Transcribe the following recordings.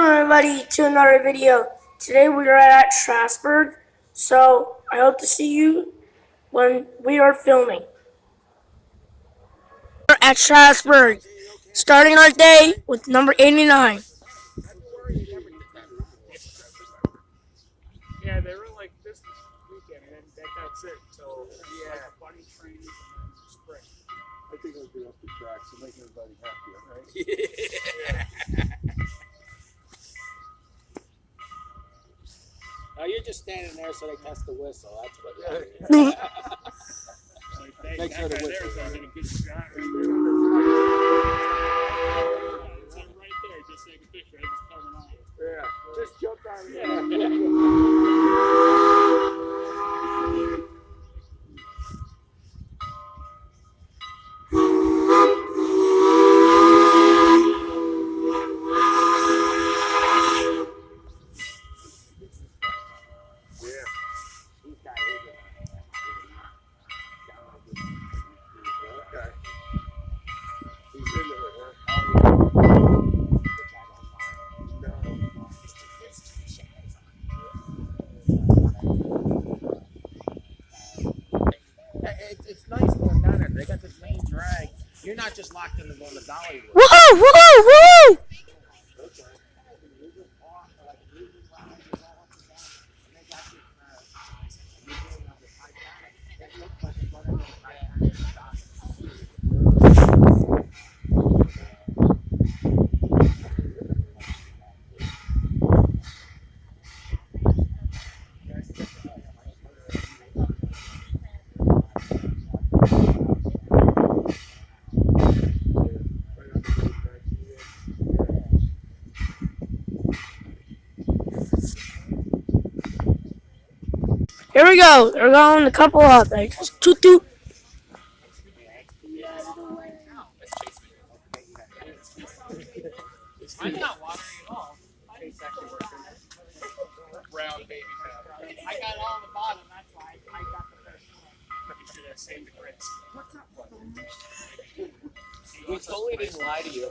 Welcome everybody to another video. Today we are at Strasburg, so I hope to see you when we are filming. We're at Strasburg, starting our day with number 89. Yeah, they were like this weekend, and then that's it. So yeah, bunny trains and then spring. I think I'll get up the tracks and make everybody happy, right? No, you're just standing there so they test the whistle. That's what. Like Make sure the guy whistle. there's a good shot right there. Just take a picture. I just coming on. Yeah, just jump on it. It's nice going down there. They got this main drag. You're not just locked in the dolly. Woohoo! Woohoo! Woohoo! Here we go. They're going a couple up. They just toot toot. I'm not watering at all. It's actually working. Round baby powder. I got all the bottom. That's why I got the first one. You should have saved the grits. What's up? We totally didn't lie to you.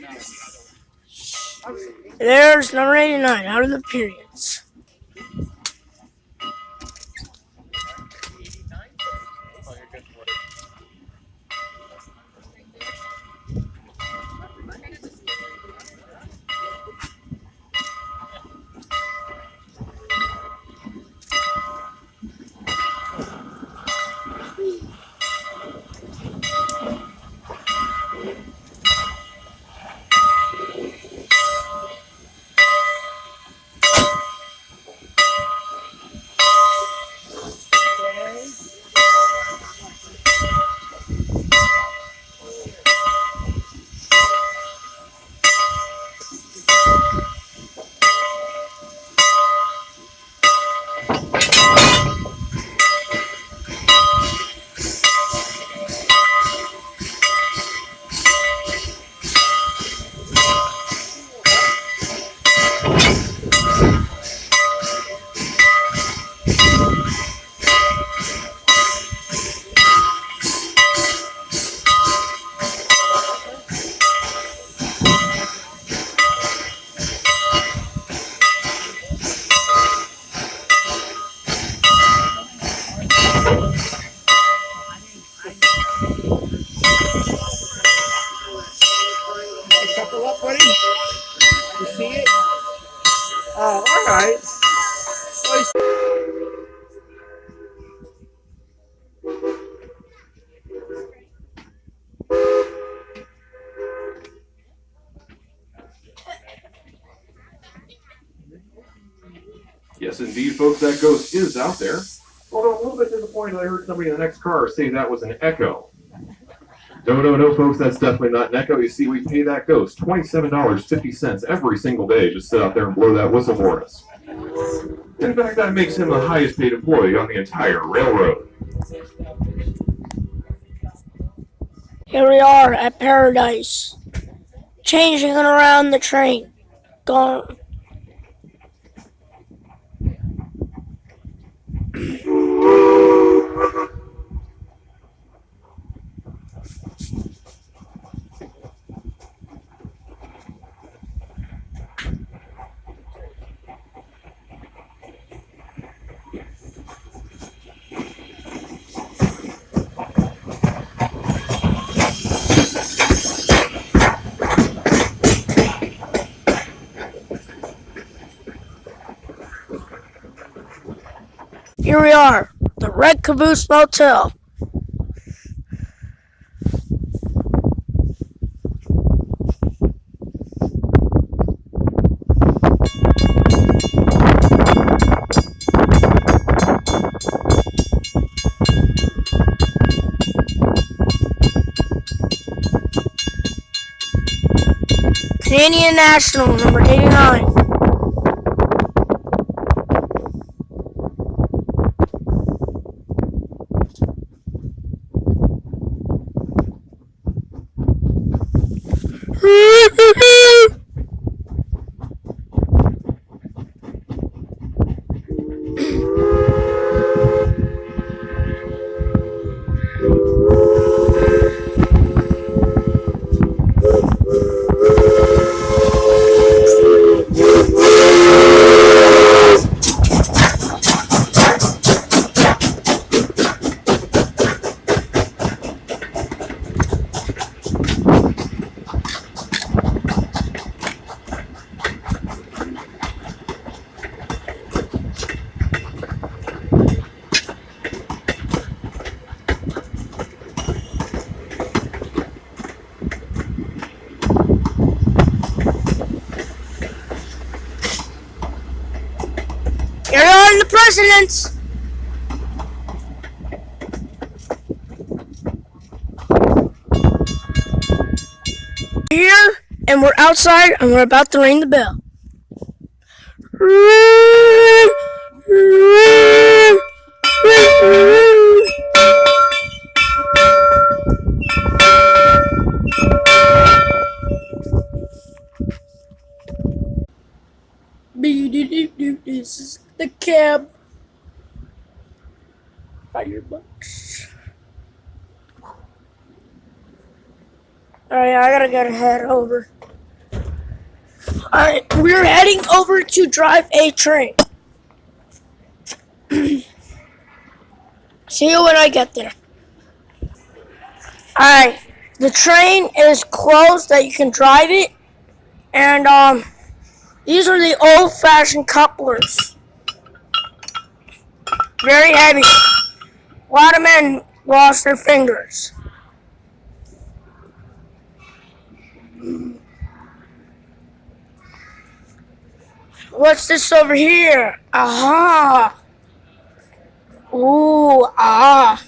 No, the other one. There's number 89 out of the periods. Oh, you're good for it. Couple up, buddy. You see it? Oh, all right. Yes, indeed, folks, that ghost is out there. Although a little bit disappointed, I heard somebody in the next car say that was an echo. No, folks, that's definitely not an echo. You see, we pay that ghost $27.50 every single day just sit out there and blow that whistle for us. In fact, that makes him the highest paid employee on the entire railroad. Here we are at Paradise, changing it around the train. Going. Here we are, the Red Caboose Motel. Canadian National, number 89. Here are the presidents. Here, and we're outside, and we're about to ring the bell. This is the cab. $5. Alright, I gotta head over. Alright, we're heading over to drive a train. See you when I get there. Alright, the train is closed that you can drive it. And these are the old-fashioned couplers. Very heavy. A lot of men lost their fingers. What's this over here? Aha! Ooh, ah.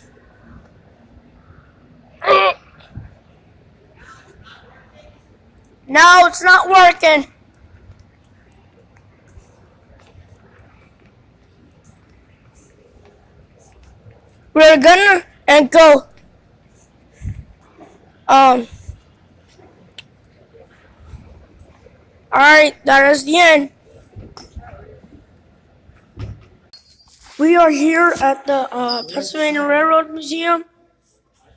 No, it's not working. We're gonna and go. Alright, that is the end. We are here at the Pennsylvania Railroad Museum,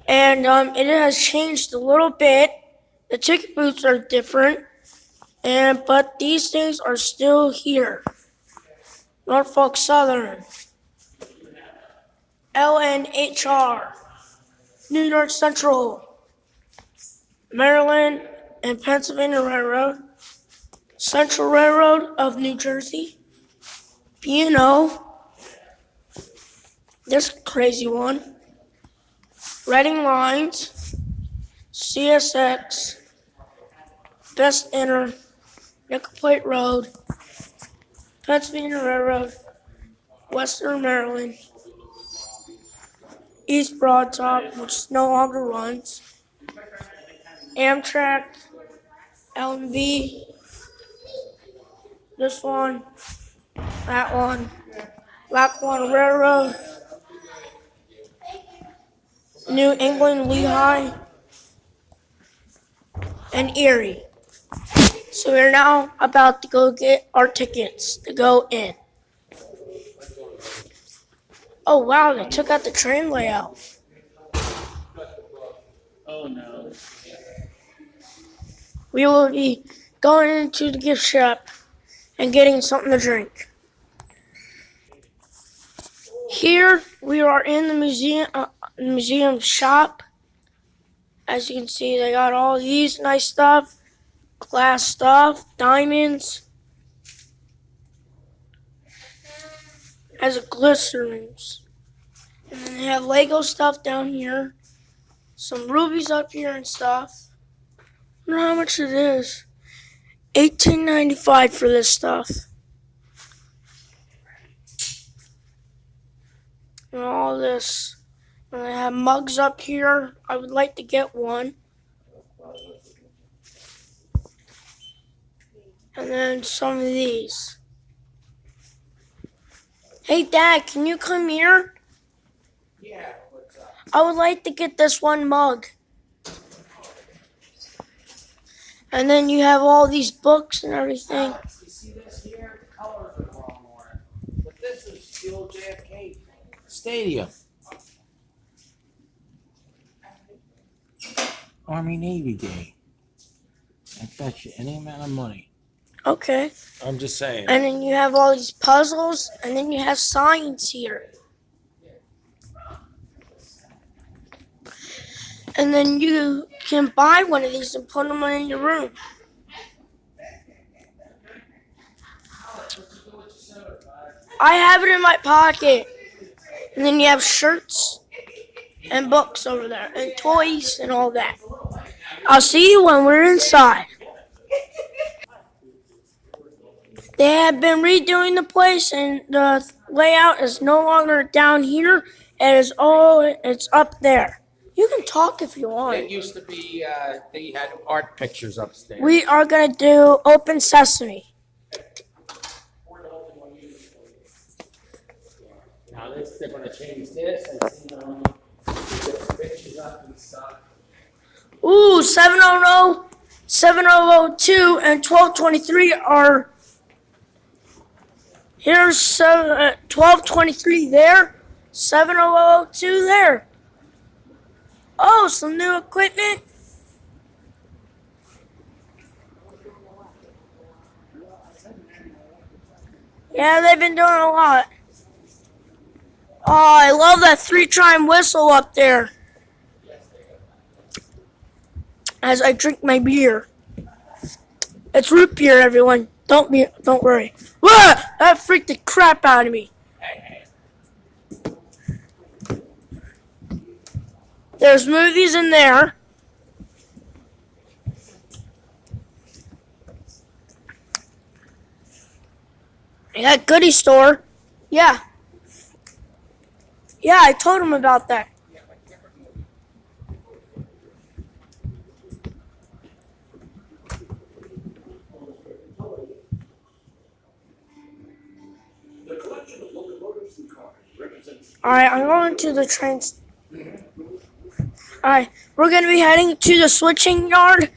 and it has changed a little bit. The ticket booths are different, but these things are still here. Norfolk Southern, LNHR, New York Central, Maryland and Pennsylvania Railroad, Central Railroad of New Jersey, B&O, this crazy one, Reading Lines, CSX, Best Inter, Nickel Plate Road, Pennsylvania Railroad, Western Maryland, East Broad Top, which no longer runs, Amtrak, LMV, this one, that one, Lackawanna Railroad, New England Lehigh, and Erie. So we're now about to go get our tickets to go in. Oh wow, they took out the train layout. Oh no. We will be going into the gift shop and getting something to drink. Here we are in the museum shop. As you can see, they got all these nice stuff, glass stuff, diamonds. as it glistens. And then they have Lego stuff down here. Some rubies up here and stuff. I wonder how much it is. $18.95 for this stuff. And all this. And I have mugs up here. I would like to get one. And then some of these. Hey, Dad, can you come here? Yeah, what's up? I would like to get this one mug. And then you have all these books and everything. Alex, you see this here? The colors are wrong on it. But this is the old JFK Stadium. Army Navy Day. I bet you any amount of money. Okay. I'm just saying. And then you have all these puzzles, and then you have signs here. And then you can buy one of these and put them in your room. I have it in my pocket. And then you have shirts and books over there, and toys and all that. I'll see you when we're inside. They have been redoing the place, and the layout is no longer down here. It's up there. You can talk if you It want. used to be, they had art pictures upstairs. We are going to do Open Sesame. Now they're going to change this and see the pictures up and stuff. Ooh, 700, 7002, and 1223 are... Here's 1223 there, 7002 there. Oh, some new equipment. Yeah, they've been doing a lot. Oh, I love that 3-chime whistle up there. As I drink my beer. It's root beer, everyone. Don't worry. Whoa! That freaked the crap out of me. There's movies in there. I got goodie store. Yeah. Yeah, I told him about that. Alright, I'm going to the train. Alright, we're going to be heading to the switching yard,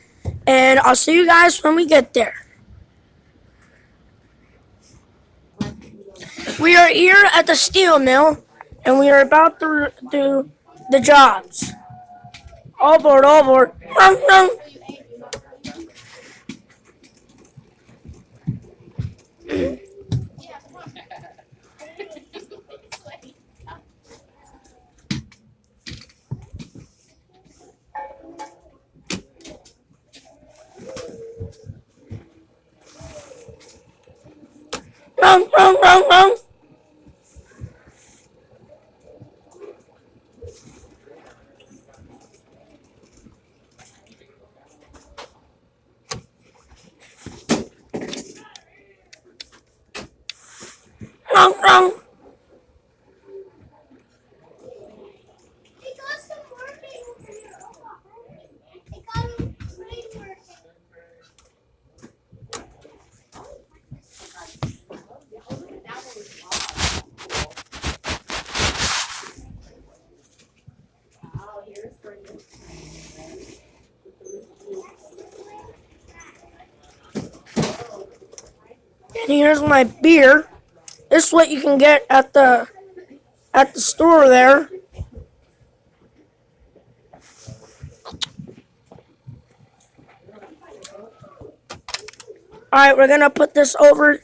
and I'll see you guys when we get there. We are here at the steel mill, and we are about to do the jobs. All aboard, all aboard. Run. Run. And here's my beer. This is what you can get at the store there. Alright, we're gonna put this over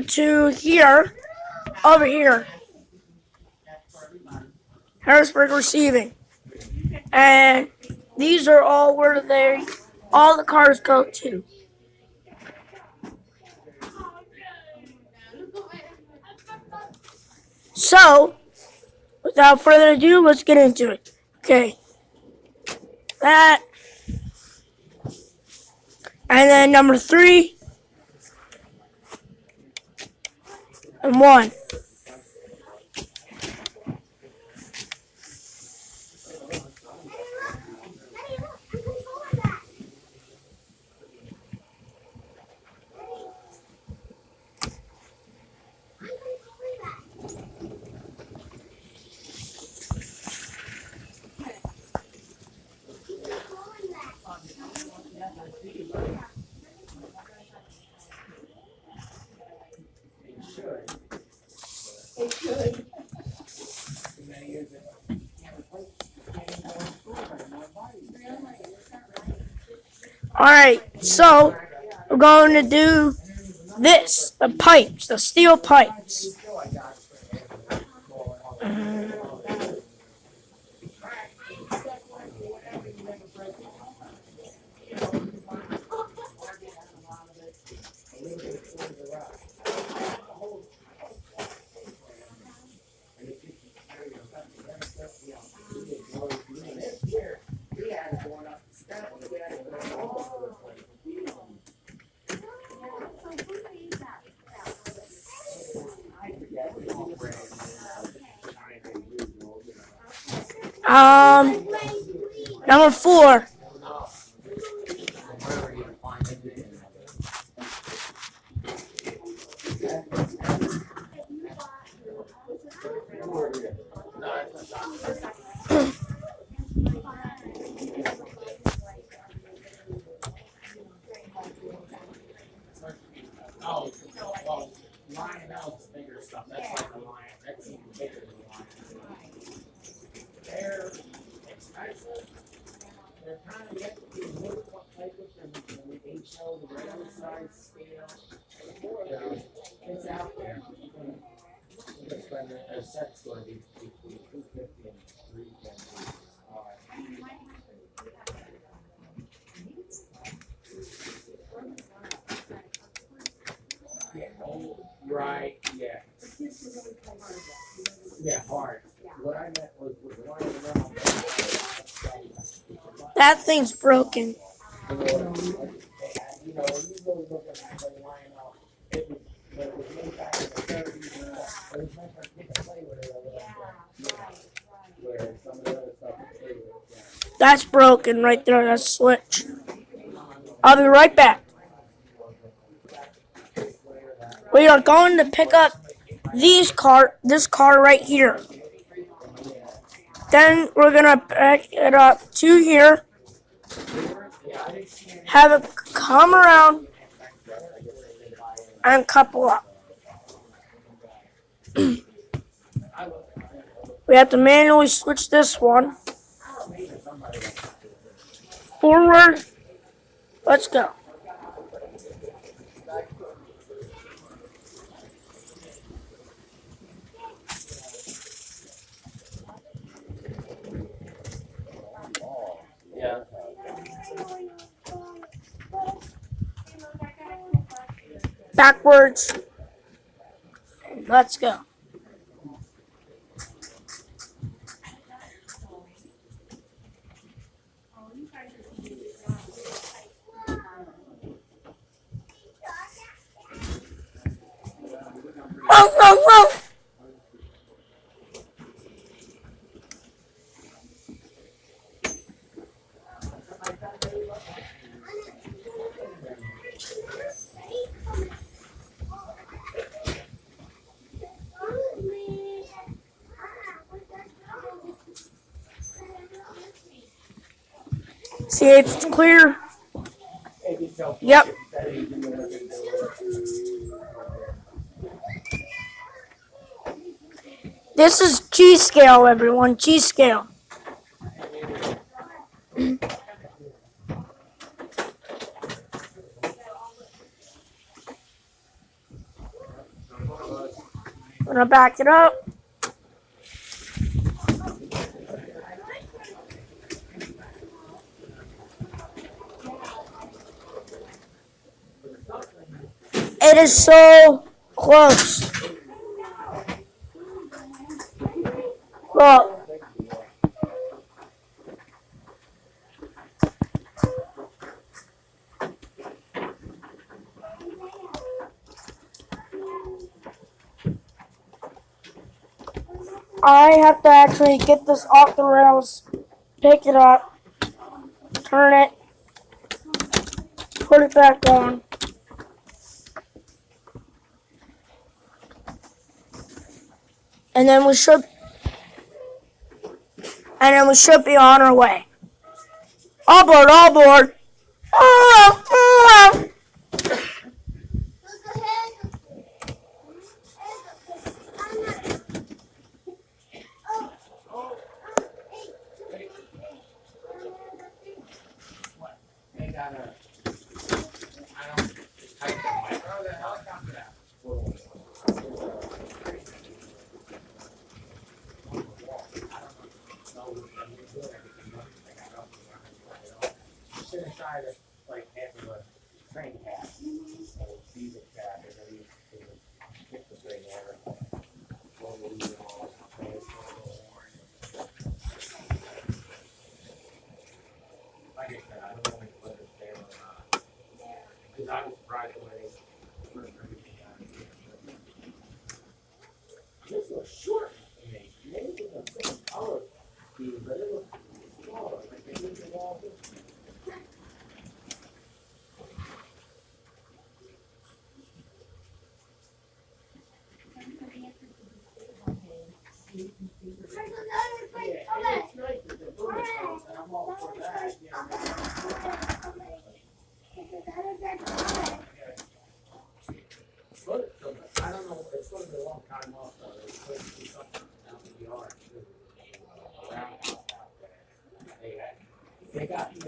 to here. Over here. Harrisburg receiving. And these are all where all the cars go to. So, without further ado, let's get into it. Okay. That. And then number 3 and 1. Alright, so we're going to do this, the pipes, the steel pipes. Number 4. Oh, well, Lionel's bigger stuff. That's like a lion. That's even bigger than a lion. They're expensive. They're kind of yet to be looked like when they show the regular size scale. It's out there. It's when their set's going to be between 250 and 350. Yeah, right, yeah. Yeah, hard. What I meant was lying around. That thing's broken. You know, when you really look at the line out, it was made back in the 30s. It was meant for kids to play with it a little bit. Where some of the other stuff is play with. That's broken right there, that switch. I'll be right back. We are going to pick up this car right here. Then we're going to back it up to here. Have it come around and couple up. We have to manually switch this one. Forward. Let's go. Yeah. Backwards. Let's go. Whoa, whoa, whoa. See if it's clear. Yep. This is G scale, everyone. G scale. I'm gonna back it up. It is so close. Look. I have to actually get this off the rails, pick it up, turn it, put it back on. And then we should be on our way. All board, all board. They got a, I don't, I throw the helicopter out. Sit inside of like half of a train cab, or diesel cab, and then you pick the thing there. Like I said, I don't know whether it's there or not. Because I was surprised when they first everything out. This was short to me. Maybe the same color scheme, but it was smaller. Like they did the wall. I don't know, it's going to be a long time off though. It's going to be something out in the yard too. Around the house out there. They got me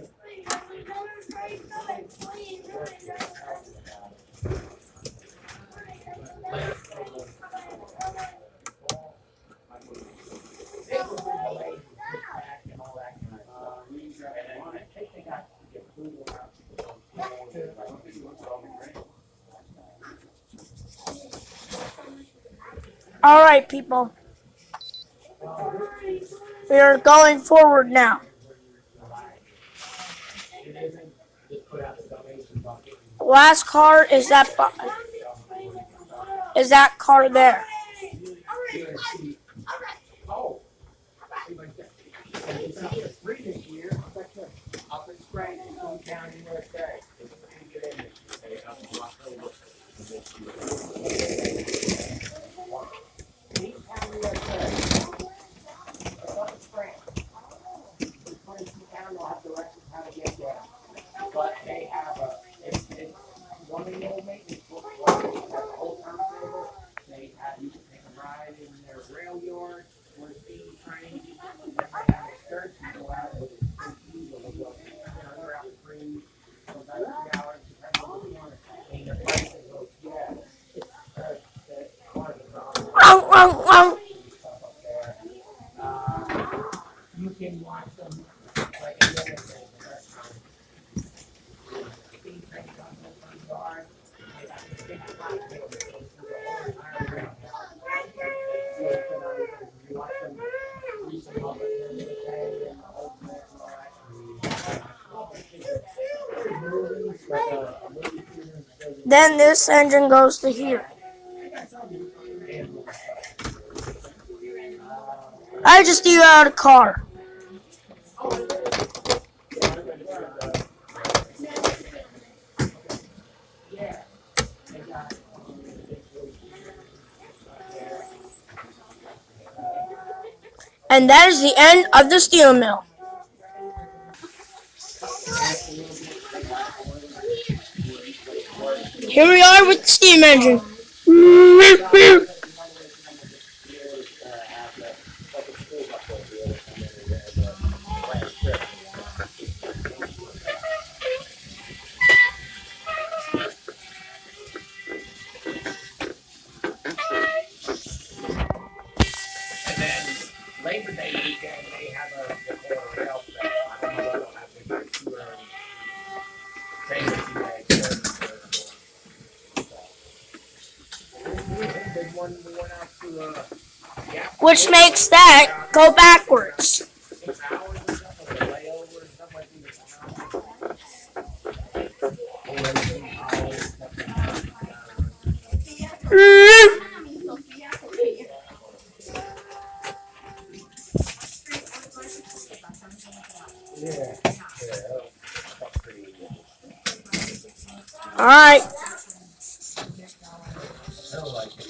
All right, people. We are going forward now. Last car is that car there. Oh, it's free this year. Up in Strasburg, County, USA. But they have it's one of the old maintenance books. They have a whole turntable. They have, you can take a ride in their rail yard or steam train. Then they have excursions go out with diesel. They're out with free, sometimes 3 hours, depending on what you want. And their prices go, yeah. It's cars are on. Stuff up there. You can watch them like a dinner thing. Steam train comes in front yard. They got this big platform that goes through the whole entire rail yard. You watch them do some of it in the day and the whole thing and all that. Then this engine goes to here. I just threw out a car. And that is the end of the steel mill. Here we are with the steam engine. Labor Day weekend, they have a rail fest. I don't know what they'll have to do to trailers we went out to which makes that go backwards. 6 hours or something, with a layover and stuff like these. Yeah. That's pretty easy. All right. I don't like it.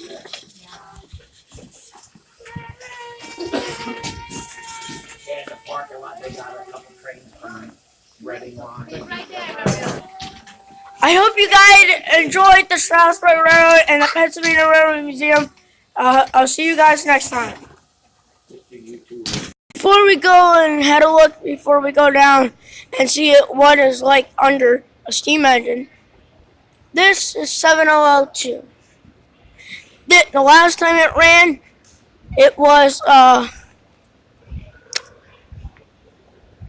Yeah, in the parking lot, they got a couple trains from Reading line. I hope you guys enjoyed the Strasburg Railroad and the Pennsylvania Railroad Museum. I'll see you guys next time. Before we go and have a look, before we go down and see what is like under a steam engine, this is 7002. The last time it ran, it was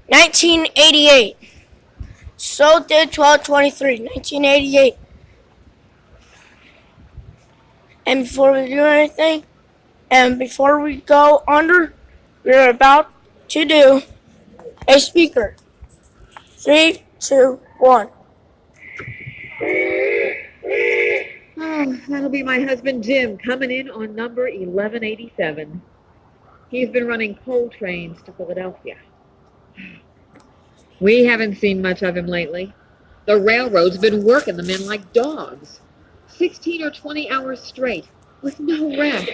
1988. So did 1223, 1988. And before we do anything, and before we go under, we're about to do a speaker. 3, 2, 1. Oh, that'll be my husband Jim coming in on number 1187. He's been running coal trains to Philadelphia. We haven't seen much of him lately. The railroad's been working the men like dogs. 16 or 20 hours straight, with no rest.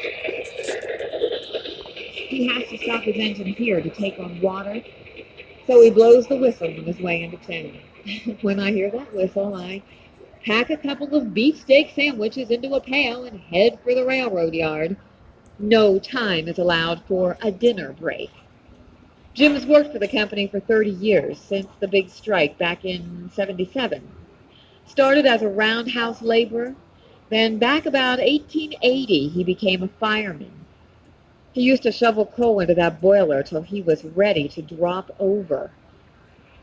He has to stop his engine here to take on water, so he blows the whistle on his way into town. When I hear that whistle, I pack a couple of beefsteak sandwiches into a pail and head for the railroad yard. No time is allowed for a dinner break. Jim has worked for the company for 30 years, since the big strike back in '77. Started as a roundhouse laborer, then back about 1880 he became a fireman. He used to shovel coal into that boiler till he was ready to drop over.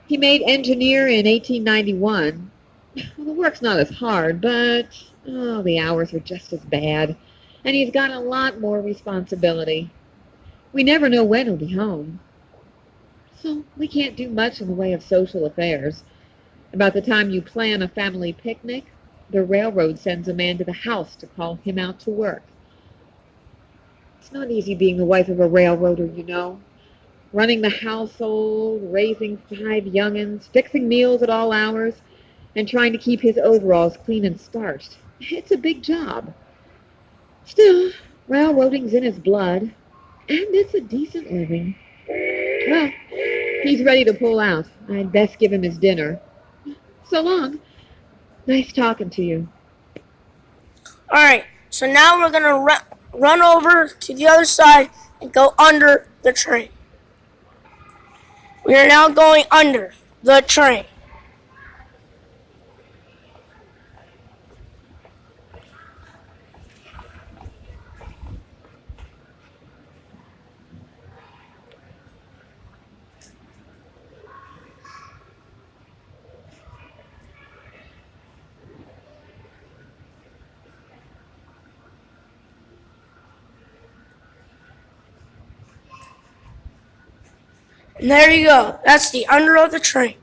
He made engineer in 1891. Well, the work's not as hard, but the hours are just as bad, and he's got a lot more responsibility. We never know when he'll be home. So we can't do much in the way of social affairs. About the time you plan a family picnic, the railroad sends a man to the house to call him out to work. It's not easy being the wife of a railroader, you know. Running the household, raising 5 young'uns, fixing meals at all hours, and trying to keep his overalls clean and starched. It's a big job. Still, railroading's in his blood, and it's a decent living. Well, he's ready to pull out. I'd best give him his dinner. So long. Nice talking to you. All right, so now we're going to run over to the other side and go under the train. We are now going under the train. And there you go. That's the under of the train.